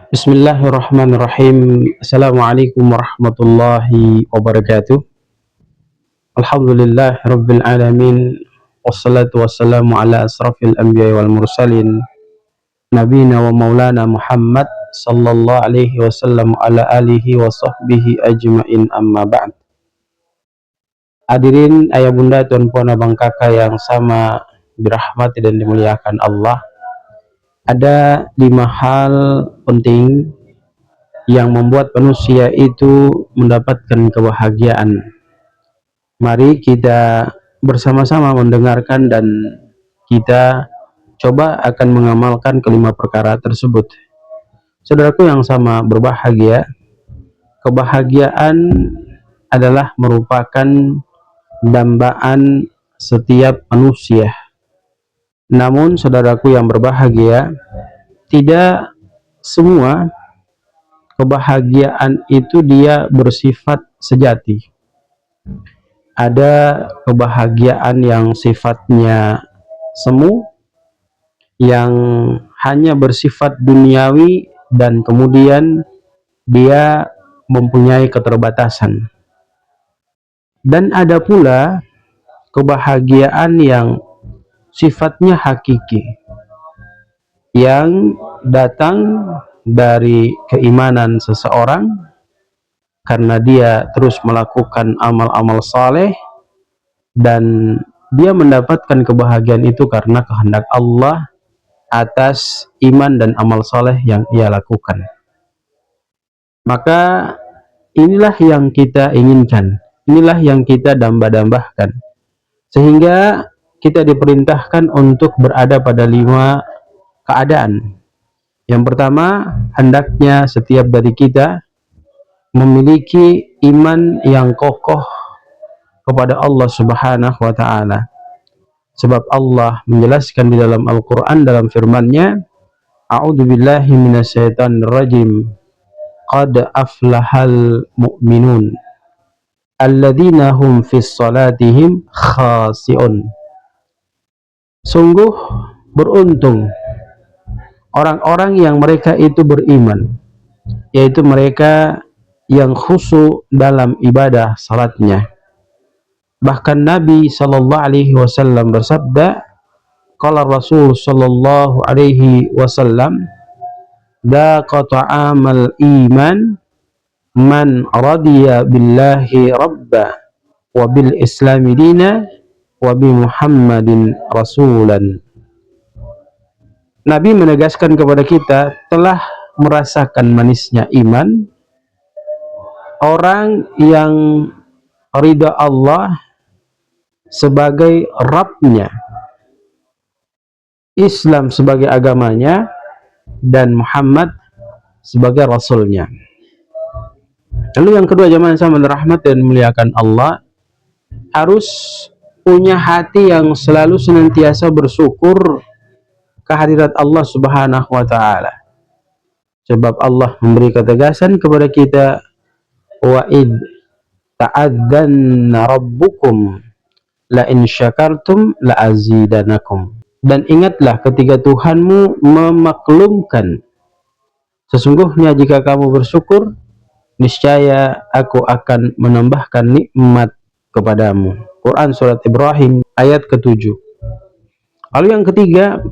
Bismillahirrahmanirrahim. Assalamualaikum warahmatullahi wabarakatuh. Alhamdulillah rabbil alamin. Wassalatu wassalamu ala asrafil anbiya wal mursalin nabiyina wa maulana Muhammad sallallahu alaihi wasallam ala alihi wa sahbihi ajmain, amma ba'd. Hadirin ayah bunda, tuan puan abang kakak yang sama dirahmati dan dimuliakan Allah. Ada 5 hal penting yang membuat manusia itu mendapatkan kebahagiaan. Mari kita bersama-sama mendengarkan dan kita coba akan mengamalkan kelima perkara tersebut. Saudaraku yang sama berbahagia, kebahagiaan adalah merupakan dambaan setiap manusia. Namun saudaraku yang berbahagia, tidak semua kebahagiaan itu dia bersifat sejati. Ada kebahagiaan yang sifatnya semu, yang hanya bersifat duniawi dan kemudian dia mempunyai keterbatasan. Dan ada pula kebahagiaan yang sifatnya hakiki, yang datang dari keimanan seseorang karena dia terus melakukan amal-amal saleh dan dia mendapatkan kebahagiaan itu karena kehendak Allah atas iman dan amal saleh yang ia lakukan. Maka inilah yang kita inginkan, inilah yang kita damba-dambahkan, sehingga kita diperintahkan untuk berada pada 5 keadaan. Yang pertama, hendaknya setiap dari kita memiliki iman yang kokoh kepada Allah Subhanahu wa ta'ala. Sebab Allah menjelaskan di dalam Al-Quran dalam firman-Nya, A'udzu billahi minasyaitonir rajim. Qad aflahal mu'minun alladzina hum fis salatihim khashi'un. Sungguh beruntung orang-orang yang mereka itu beriman, yaitu mereka yang khusyuk dalam ibadah salatnya. Bahkan Nabi sallallahu alaihi wasallam bersabda, qala Rasul sallallahu alaihi wasallam, daqa ta'amal iman man radiya billahi rabba wa bil islami dina wa bi Muhammadin rasulan. Nabi menegaskan kepada kita, telah merasakan manisnya iman orang yang ridha Allah sebagai Rabbnya, Islam sebagai agamanya, dan Muhammad sebagai Rasulnya. Lalu yang kedua, jemaah yang dirahmati dan dimuliakan Allah, harus punya hati yang selalu senantiasa bersyukur kehadirat Allah Subhanahu wa ta'ala. Sebab Allah memberi ketegasan kepada kita, wa id ta'adzanna rabbukum la in syakartum la azidanakum. Dan ingatlah ketika Tuhanmu memaklumkan, sesungguhnya jika kamu bersyukur, niscaya aku akan menambahkan nikmat kepadamu. Quran surat Ibrahim ayat ke-7. Lalu yang ketiga,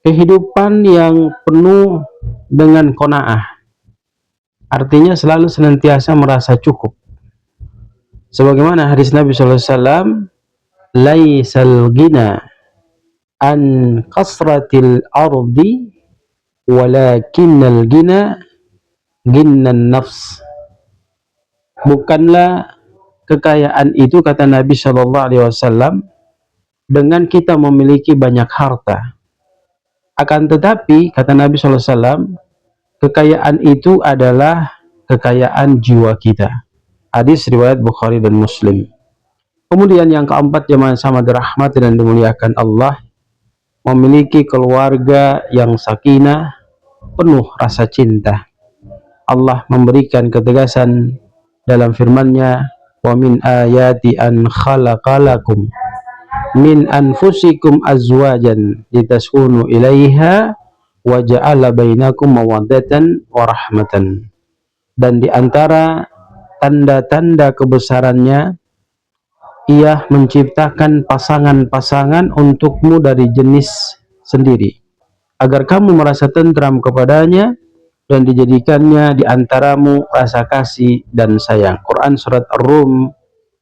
kehidupan yang penuh dengan qanaah, artinya selalu senantiasa merasa cukup. Sebagaimana hadis Nabi sallallahu alaihi wasallam, laisal ghina an kasratil ardi walakinnal ghina ghinnan nafs. Bukanlah kekayaan itu, kata Nabi sallallahu alaihi wasallam, dengan kita memiliki banyak harta. Akan tetapi, kata Nabi sallallahu alaihi wasallam, kekayaan itu adalah kekayaan jiwa kita. Hadis riwayat Bukhari dan Muslim. Kemudian yang keempat, jemaah sama dirahmati dan dimuliakan Allah, memiliki keluarga yang sakinah, penuh rasa cinta. Allah memberikan ketegasan dalam firman-Nya, wa min ayati an khalaqalakum min anfusikum azwajan litaskunu ilaiha wa ja'ala bainakum mawaddatan wa rahmatan. Dan di antara tanda-tanda kebesarannya, ia menciptakan pasangan-pasangan untukmu dari jenis sendiri, agar kamu merasa tentram kepadanya dan dijadikannya di antaramu rasa kasih dan sayang. Quran surat Ar-Rum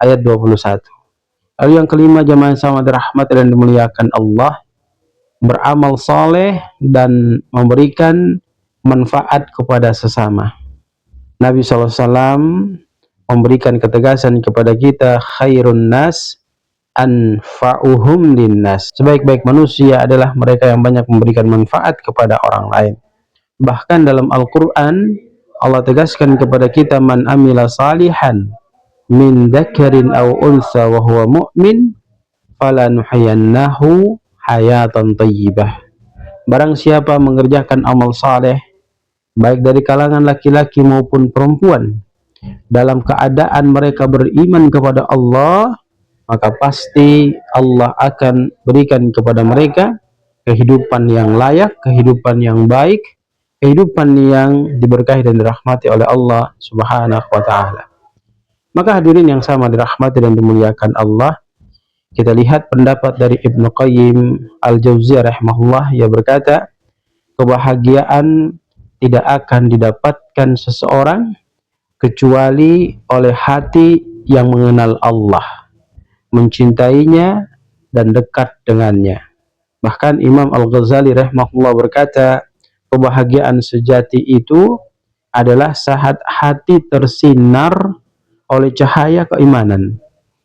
ayat 21. Lalu yang kelima, jamaah sama dirahmati dan dimuliakan Allah, beramal soleh dan memberikan manfaat kepada sesama. Nabi SAW memberikan ketegasan kepada kita, khairun nas anfa'uhum linnas. Sebaik-baik manusia adalah mereka yang banyak memberikan manfaat kepada orang lain. Bahkan dalam Al-Quran Allah tegaskan kepada kita, man amila salihan min dzakarin aw unsa wa huwa mu'min falanuhyiyannahu hayatan thayyibah. Barang siapa mengerjakan amal saleh baik dari kalangan laki-laki maupun perempuan dalam keadaan mereka beriman kepada Allah, maka pasti Allah akan berikan kepada mereka kehidupan yang layak, kehidupan yang baik, kehidupan yang diberkahi dan dirahmati oleh Allah Subhanahu wa ta'ala. Maka hadirin yang sama dirahmati dan dimuliakan Allah, kita lihat pendapat dari Ibnu Qayyim Al-Jauziyah rahimahullah. Ia berkata, kebahagiaan tidak akan didapatkan seseorang kecuali oleh hati yang mengenal Allah, mencintainya dan dekat dengannya. Bahkan Imam Al-Ghazali rahimahullah berkata, kebahagiaan sejati itu adalah saat hati tersinar oleh cahaya keimanan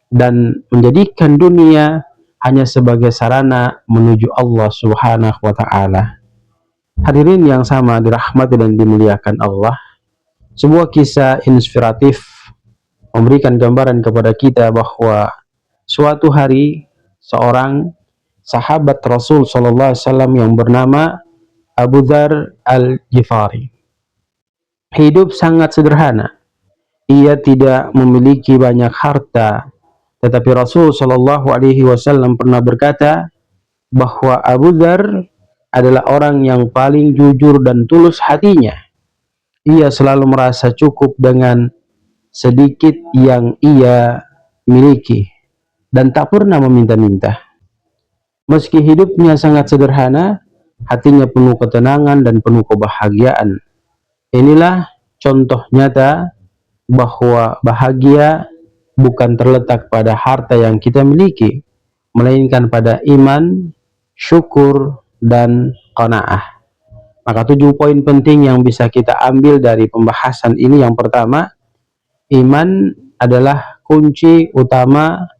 dan menjadikan dunia hanya sebagai sarana menuju Allah Subhanahu wa ta'ala. Hadirin yang sama dirahmati dan dimuliakan Allah, sebuah kisah inspiratif memberikan gambaran kepada kita bahwa suatu hari seorang sahabat Rasul sallallahu alaihi wasallam yang bernama Abu Dzar Al-Ghifari hidup sangat sederhana. Ia tidak memiliki banyak harta, tetapi Rasul sallallahu alaihi wasallam pernah berkata bahwa Abu Dzar adalah orang yang paling jujur dan tulus hatinya. Ia selalu merasa cukup dengan sedikit yang ia miliki dan tak pernah meminta-minta. Meski hidupnya sangat sederhana, hatinya penuh ketenangan dan penuh kebahagiaan. Inilah contoh nyata bahwa bahagia bukan terletak pada harta yang kita miliki, melainkan pada iman, syukur, dan qanaah. Maka 7 poin penting yang bisa kita ambil dari pembahasan ini. Yang pertama, iman adalah kunci utama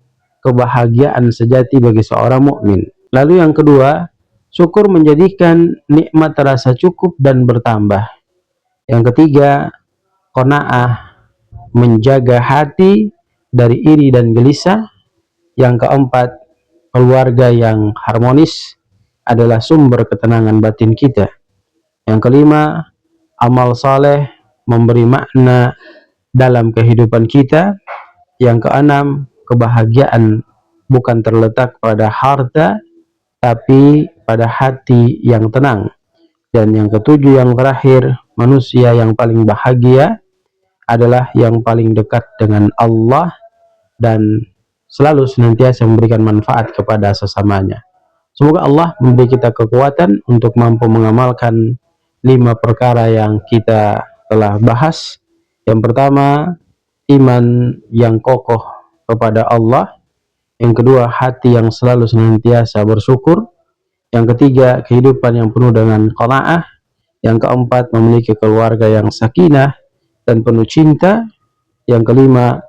kebahagiaan sejati bagi seorang mukmin. Lalu yang kedua, syukur menjadikan nikmat terasa cukup dan bertambah. Yang ketiga, qanaah menjaga hati dari iri dan gelisah. Yang keempat, keluarga yang harmonis adalah sumber ketenangan batin kita. Yang kelima, amal saleh memberi makna dalam kehidupan kita. Yang keenam, kebahagiaan bukan terletak pada harta, tapi pada hati yang tenang. Dan yang ketujuh, yang terakhir, manusia yang paling bahagia adalah yang paling dekat dengan Allah dan selalu senantiasa memberikan manfaat kepada sesamanya. Semoga Allah memberi kita kekuatan untuk mampu mengamalkan 5 perkara yang kita telah bahas. Yang pertama, iman yang kokoh kepada Allah. Yang kedua, hati yang selalu senantiasa bersyukur. Yang ketiga, kehidupan yang penuh dengan qanaah. Yang keempat, memiliki keluarga yang sakinah dan penuh cinta. Yang kelima,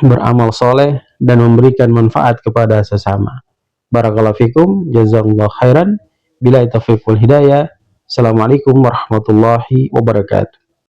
beramal soleh dan memberikan manfaat kepada sesama. Barakallahu fikum, jazakumullahu khairan. Billahi taufiq wal hidayah. Assalamualaikum warahmatullahi wabarakatuh.